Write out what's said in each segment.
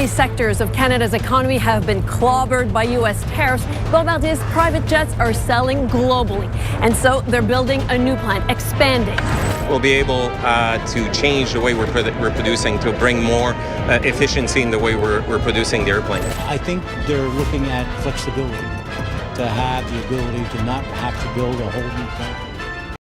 Key sectors of Canada's economy have been clobbered by U.S. tariffs. Bombardier's private jets are selling globally, and so they're building a new plant, expanding. We'll be able to change the way we're producing to bring more efficiency in the way we're producing the airplane. I think they're looking at flexibility, to have the ability to not have to build a whole new plant.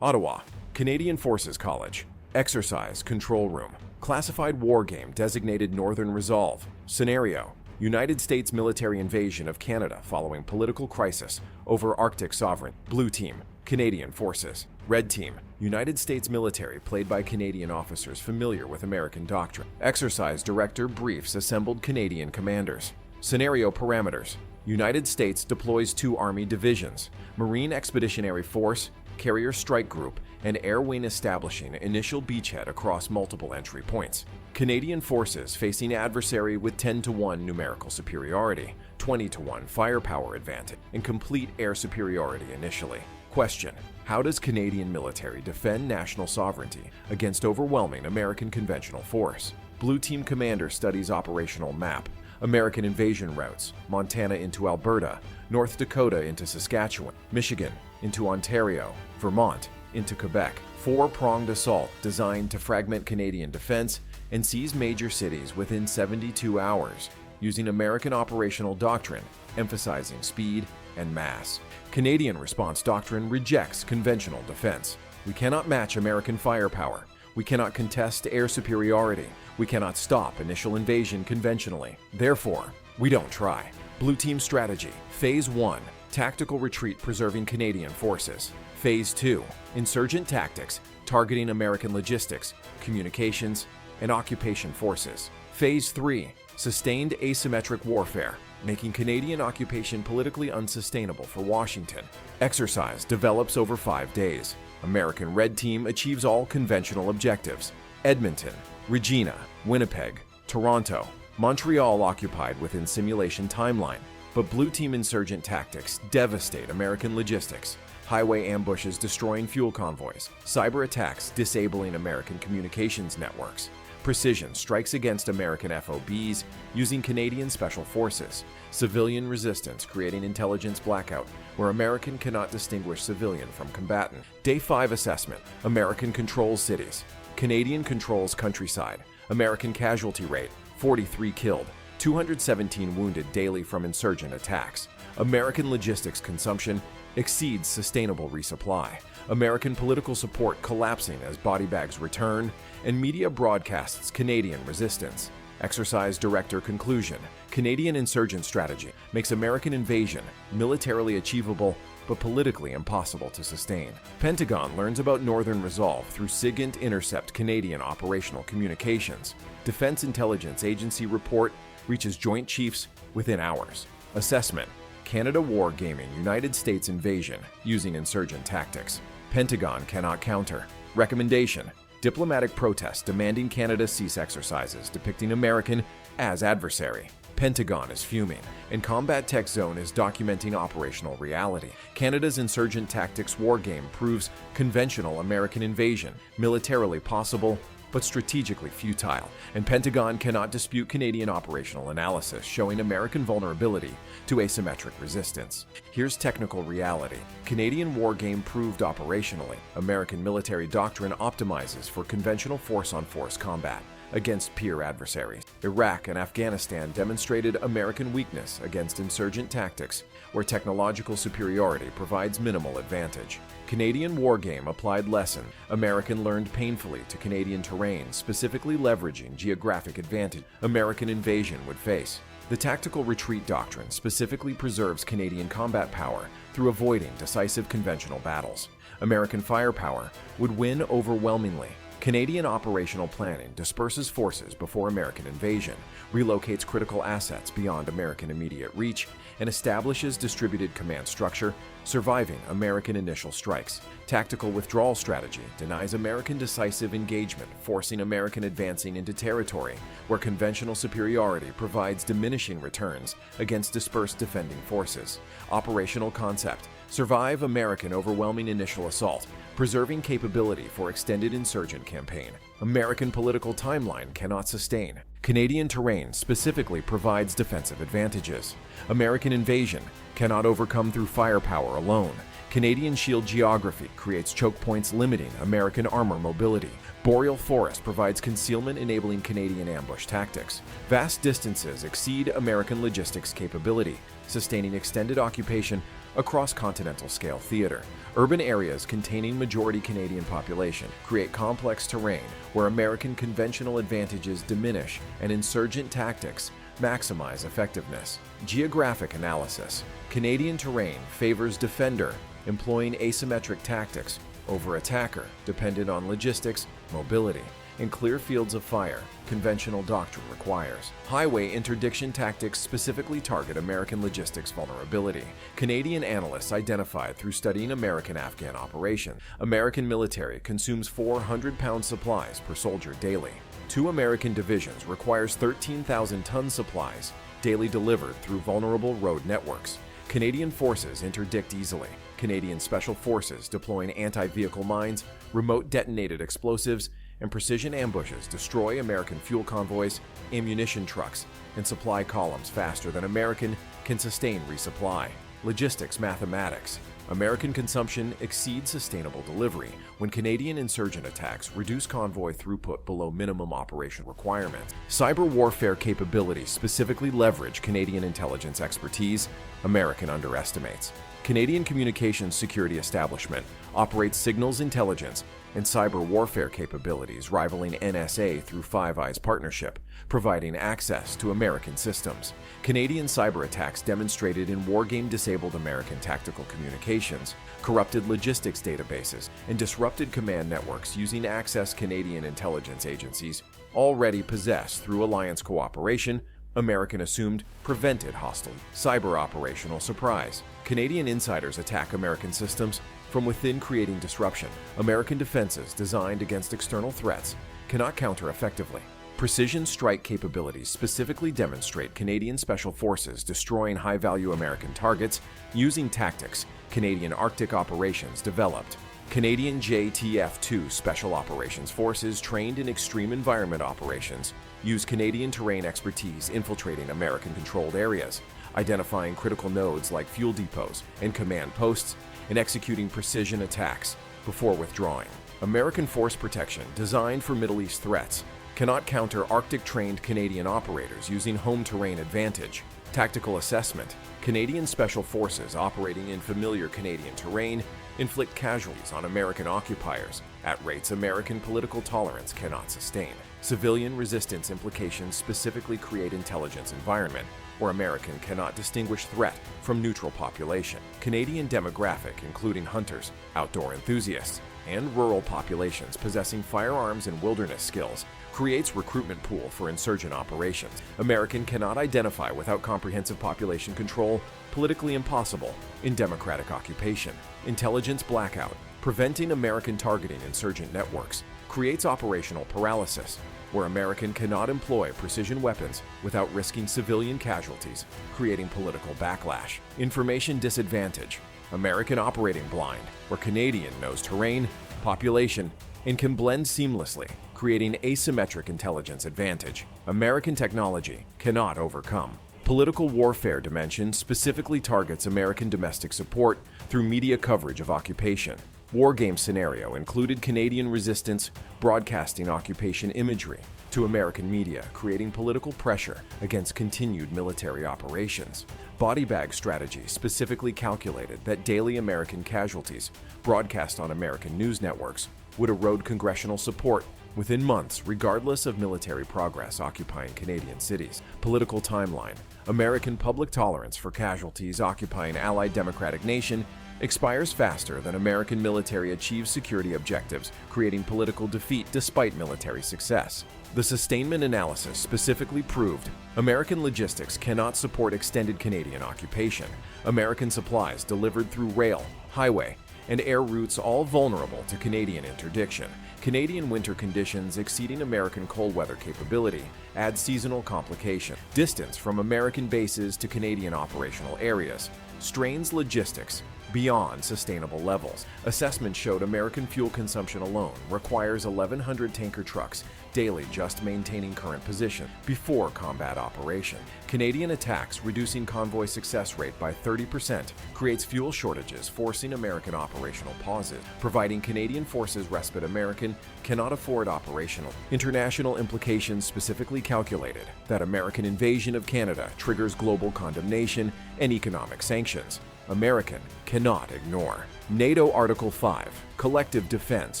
Ottawa, Canadian Forces College. Exercise Control Room. Classified war game designated Northern Resolve. Scenario: United States military invasion of Canada following political crisis over Arctic sovereignty. Blue team, Canadian Forces. Red team, United States military played by Canadian officers familiar with American doctrine. Exercise director briefs assembled Canadian commanders. Scenario parameters: United States deploys 2 Army divisions, Marine Expeditionary Force, Carrier Strike Group, and Air Wing establishing initial beachhead across multiple entry points. Canadian forces facing adversary with 10-to-1 numerical superiority, 20-to-1 firepower advantage, and complete air superiority initially. Question: how does Canadian military defend national sovereignty against overwhelming American conventional force? Blue team commander studies operational map, American invasion routes, Montana into Alberta, North Dakota into Saskatchewan, Michigan into Ontario, Vermont into Quebec. 4-pronged assault designed to fragment Canadian defense and seize major cities within 72 hours, using American operational doctrine, emphasizing speed and mass. Canadian response doctrine rejects conventional defense. We cannot match American firepower. We cannot contest air superiority. We cannot stop initial invasion conventionally. Therefore, we don't try. Blue team strategy. Phase 1. Tactical retreat preserving Canadian forces. Phase 2. Insurgent tactics targeting American logistics, communications, and occupation forces. Phase 3. Sustained asymmetric warfare, making Canadian occupation politically unsustainable for Washington. Exercise develops over 5 days. American Red Team achieves all conventional objectives. Edmonton, Regina, Winnipeg, Toronto, Montreal occupied within simulation timeline. But Blue Team insurgent tactics devastate American logistics. Highway ambushes destroying fuel convoys. Cyber attacks disabling American communications networks. Precision strikes against American FOBs using Canadian Special Forces. Civilian resistance creating intelligence blackout where American cannot distinguish civilian from combatant. Day 5 assessment. American controls cities. Canadian controls countryside. American casualty rate, 43 killed, 217 wounded daily from insurgent attacks. American logistics consumption exceeds sustainable resupply. American political support collapsing as body bags return, and media broadcasts Canadian resistance. Exercise director conclusion: Canadian insurgent strategy makes American invasion militarily achievable but politically impossible to sustain. Pentagon learns about Northern Resolve through SIGINT intercept Canadian operational communications. Defense Intelligence Agency report reaches Joint Chiefs within hours. Assessment: Canada war gaming United States invasion using insurgent tactics. Pentagon cannot counter. Recommendation: diplomatic protest demanding Canada cease exercises depicting American as adversary. Pentagon is fuming, and Combat Tech Zone is documenting operational reality. Canada's insurgent tactics war game proves conventional American invasion militarily possible but strategically futile, and Pentagon cannot dispute Canadian operational analysis showing American vulnerability to asymmetric resistance. Here's technical reality. Canadian war game proved operationally. American military doctrine optimizes for conventional force-on-force combat against peer adversaries. Iraq and Afghanistan demonstrated American weakness against insurgent tactics, where technological superiority provides minimal advantage. Canadian war game applied lesson. American learned painfully to Canadian terrain, specifically leveraging geographic advantage American invasion would face. The tactical retreat doctrine specifically preserves Canadian combat power through avoiding decisive conventional battles. American firepower would win overwhelmingly. Canadian operational planning disperses forces before American invasion, relocates critical assets beyond American immediate reach, and establishes distributed command structure, surviving American initial strikes. Tactical withdrawal strategy denies American decisive engagement, forcing American advancing into territory where conventional superiority provides diminishing returns against dispersed defending forces. Operational concept: survive American overwhelming initial assault, preserving capability for extended insurgent campaign. American political timeline cannot sustain. Canadian terrain specifically provides defensive advantages. American invasion cannot overcome through firepower alone. Canadian shield geography creates choke points limiting American armor mobility. Boreal forest provides concealment enabling Canadian ambush tactics. Vast distances exceed American logistics capability, sustaining extended occupation across continental scale theater. Urban areas containing majority Canadian population create complex terrain where American conventional advantages diminish and insurgent tactics maximize effectiveness. Geographic analysis. Canadian terrain favors defender, employing asymmetric tactics over attacker, dependent on logistics, mobility, and clear fields of fire, conventional doctrine requires. Highway interdiction tactics specifically target American logistics vulnerability. Canadian analysts identified through studying American-Afghan operations. American military consumes 400-pound supplies per soldier daily. 2 American divisions requires 13,000-ton supplies daily delivered through vulnerable road networks. Canadian forces interdict easily. Canadian Special Forces deploying anti-vehicle mines, remote detonated explosives, and precision ambushes destroy American fuel convoys, ammunition trucks, and supply columns faster than American can sustain resupply. Logistics mathematics. American consumption exceeds sustainable delivery when Canadian insurgent attacks reduce convoy throughput below minimum operation requirements. Cyber warfare capabilities specifically leverage Canadian intelligence expertise American underestimates. Canadian Communications Security Establishment operates signals intelligence and cyber warfare capabilities rivaling NSA through Five Eyes partnership, providing access to American systems. Canadian cyber attacks demonstrated in wargame-disabled American tactical communications, corrupted logistics databases, and disrupted command networks using access Canadian intelligence agencies already possess through alliance cooperation. American assumed prevented hostile cyber operational surprise. Canadian insiders attack American systems from within, creating disruption. American defenses designed against external threats cannot counter effectively. Precision strike capabilities specifically demonstrate Canadian Special Forces destroying high-value American targets using tactics Canadian Arctic operations developed. Canadian JTF-2 Special Operations Forces trained in extreme environment operations use Canadian terrain expertise infiltrating American-controlled areas, identifying critical nodes like fuel depots and command posts, and executing precision attacks before withdrawing. American force protection designed for Middle East threats cannot counter Arctic-trained Canadian operators using home terrain advantage. Tactical assessment. Canadian Special Forces operating in familiar Canadian terrain inflict casualties on American occupiers at rates American political tolerance cannot sustain. Civilian resistance implications specifically create intelligence environment where American cannot distinguish threat from neutral population. Canadian demographic, including hunters, outdoor enthusiasts, and rural populations possessing firearms and wilderness skills, creates recruitment pool for insurgent operations. American cannot identify without comprehensive population control, politically impossible in democratic occupation. Intelligence blackout, preventing American targeting insurgent networks, creates operational paralysis, where American cannot employ precision weapons without risking civilian casualties, creating political backlash. Information disadvantage, American operating blind, where Canadian knows terrain, population, and can blend seamlessly, creating asymmetric intelligence advantage. American technology cannot overcome. Political warfare dimension specifically targets American domestic support through media coverage of occupation. Wargame scenario included Canadian resistance broadcasting occupation imagery to American media, creating political pressure against continued military operations. Body bag strategy specifically calculated that daily American casualties broadcast on American news networks would erode congressional support within months, regardless of military progress occupying Canadian cities. Political timeline. American public tolerance for casualties occupying allied democratic nation expires faster than American military achieves security objectives, creating political defeat despite military success. The sustainment analysis specifically proved American logistics cannot support extended Canadian occupation. American supplies delivered through rail, highway, and air routes all vulnerable to Canadian interdiction. Canadian winter conditions exceeding American cold weather capability add seasonal complication. Distance from American bases to Canadian operational areas strains logistics beyond sustainable levels. Assessment showed American fuel consumption alone requires 1,100 tanker trucks daily just maintaining current position before combat operation. Canadian attacks reducing convoy success rate by 30% creates fuel shortages, forcing American operational pauses, providing Canadian forces respite American cannot afford operational. International implications specifically calculated that American invasion of Canada triggers global condemnation and economic sanctions. American cannot ignore. NATO Article 5, collective defense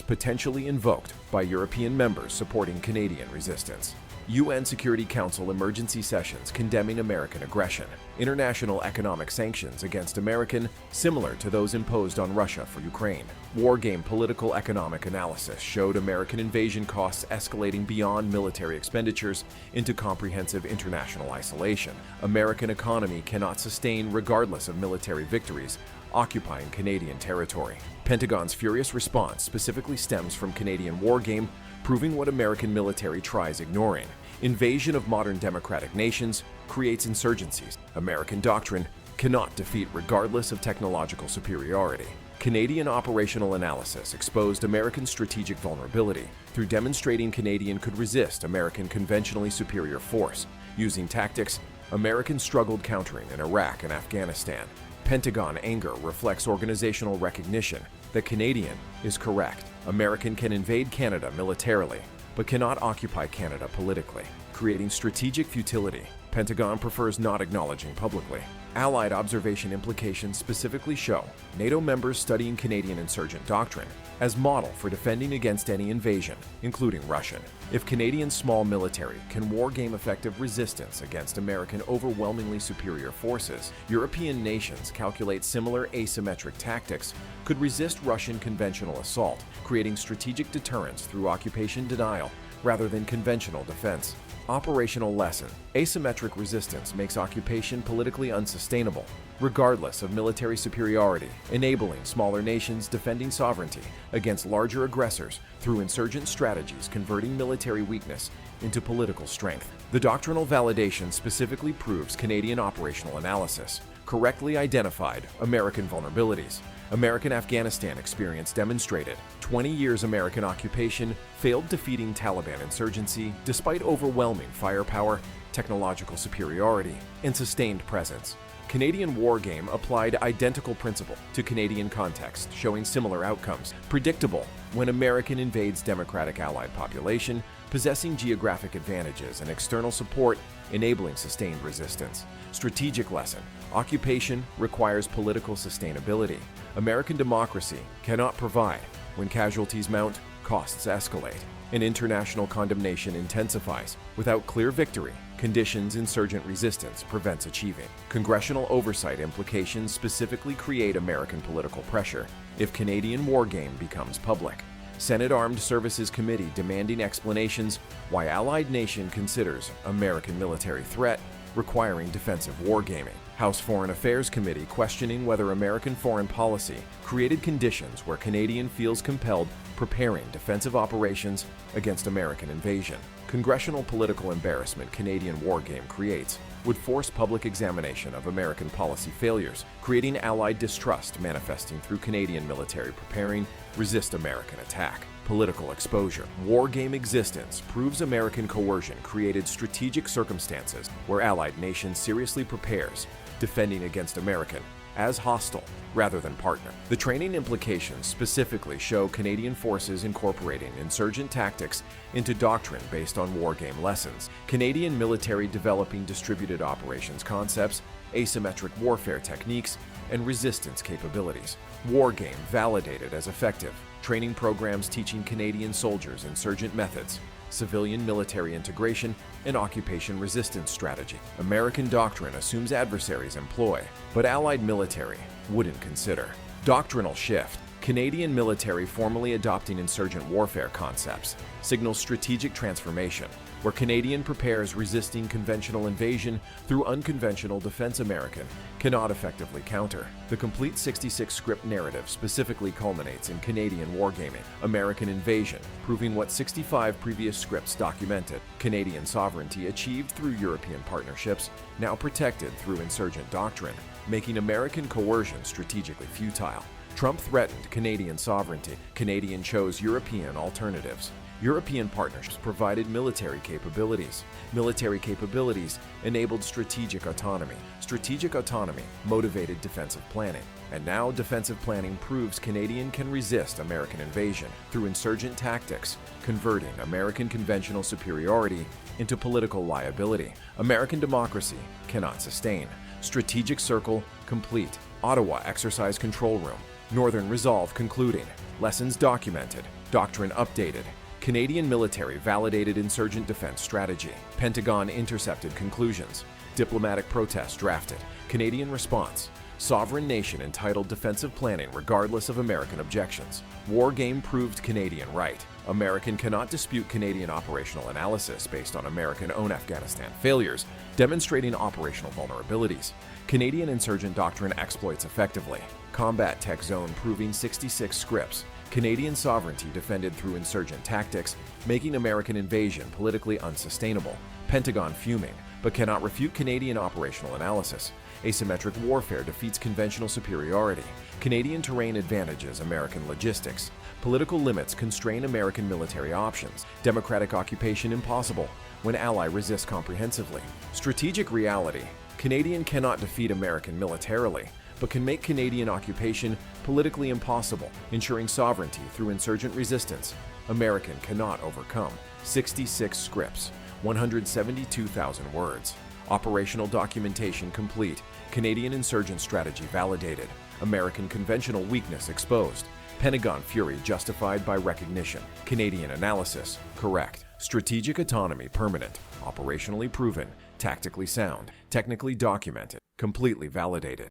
potentially invoked by European members supporting Canadian resistance. UN Security Council emergency sessions condemning American aggression. International economic sanctions against American, similar to those imposed on Russia for Ukraine. Wargame political economic analysis showed American invasion costs escalating beyond military expenditures into comprehensive international isolation. American economy cannot sustain regardless of military victories, occupying Canadian territory. Pentagon's furious response specifically stems from Canadian wargame, proving what American military tries ignoring. Invasion of modern democratic nations creates insurgencies. American doctrine cannot defeat regardless of technological superiority. Canadian operational analysis exposed American strategic vulnerability through demonstrating Canadian could resist American conventionally superior force. Using tactics, Americans struggled countering in Iraq and Afghanistan. Pentagon anger reflects organizational recognition that Canadian is correct. American can invade Canada militarily, but cannot occupy Canada politically, creating strategic futility. Pentagon prefers not acknowledging publicly. Allied observation implications specifically show NATO members studying Canadian insurgent doctrine as model for defending against any invasion, including Russian. If Canadian small military can wargame effective resistance against American overwhelmingly superior forces, European nations calculate similar asymmetric tactics could resist Russian conventional assault, creating strategic deterrence through occupation denial rather than conventional defense. Operational lesson: asymmetric resistance makes occupation politically unsustainable, regardless of military superiority, enabling smaller nations defending sovereignty against larger aggressors through insurgent strategies, converting military weakness into political strength. The doctrinal validation specifically proves Canadian operational analysis correctly identified American vulnerabilities. American Afghanistan experience demonstrated 20 years American occupation failed defeating Taliban insurgency despite overwhelming firepower, technological superiority, and sustained presence. Canadian wargame applied identical principle to Canadian context, showing similar outcomes. Predictable when American invades democratic allied population, possessing geographic advantages and external support, enabling sustained resistance. Strategic lesson: occupation requires political sustainability. American democracy cannot provide when casualties mount, costs escalate, and international condemnation intensifies. Without clear victory, conditions insurgent resistance prevents achieving. Congressional oversight implications specifically create American political pressure if Canadian wargame becomes public. Senate Armed Services Committee demanding explanations why allied nation considers American military threat, requiring defensive wargaming. House Foreign Affairs Committee questioning whether American foreign policy created conditions where Canadian feels compelled preparing defensive operations against American invasion. Congressional political embarrassment Canadian wargame creates would force public examination of American policy failures, creating allied distrust manifesting through Canadian military preparing resist American attack. Political exposure. Wargame existence proves American coercion created strategic circumstances where allied nation seriously prepares, defending against American as hostile rather than partner. The training implications specifically show Canadian forces incorporating insurgent tactics into doctrine based on wargame lessons. Canadian military developing distributed operations concepts, asymmetric warfare techniques, and resistance capabilities. Wargame validated as effective. Training programs teaching Canadian soldiers insurgent methods, civilian military integration, and occupation resistance strategy. American doctrine assumes adversaries employ, but allied military wouldn't consider. Doctrinal shift. Canadian military formally adopting insurgent warfare concepts signals strategic transformation, where Canadian prepares resisting conventional invasion through unconventional defense American cannot effectively counter. The complete 66 script narrative specifically culminates in Canadian wargaming, American invasion, proving what 65 previous scripts documented. Canadian sovereignty achieved through European partnerships, now protected through insurgent doctrine, making American coercion strategically futile. Trump threatened Canadian sovereignty. Canadian chose European alternatives. European partnerships provided military capabilities. Military capabilities enabled strategic autonomy. Strategic autonomy motivated defensive planning. And now defensive planning proves Canadian can resist American invasion through insurgent tactics, converting American conventional superiority into political liability. American democracy cannot sustain. Strategic circle complete. Ottawa exercise control room. Northern resolve concluding. Lessons documented. Doctrine updated. Canadian military validated insurgent defense strategy. Pentagon intercepted conclusions. Diplomatic protest drafted. Canadian response. Sovereign nation entitled defensive planning regardless of American objections. War game proved Canadian right. American cannot dispute Canadian operational analysis based on American-owned Afghanistan failures, demonstrating operational vulnerabilities. Canadian insurgent doctrine exploits effectively. Combat tech zone proving 66 scripts. Canadian sovereignty defended through insurgent tactics, making American invasion politically unsustainable. Pentagon fuming, but cannot refute Canadian operational analysis. Asymmetric warfare defeats conventional superiority. Canadian terrain advantages American logistics. Political limits constrain American military options. Democratic occupation impossible when ally resists comprehensively. Strategic reality. Canadian cannot defeat American militarily, but can make Canadian occupation politically impossible, ensuring sovereignty through insurgent resistance. American cannot overcome. 66 scripts, 172,000 words. Operational documentation complete. Canadian insurgent strategy validated. American conventional weakness exposed. Pentagon fury justified by recognition. Canadian analysis correct. Strategic autonomy permanent. Operationally proven. Tactically sound. Technically documented. Completely validated.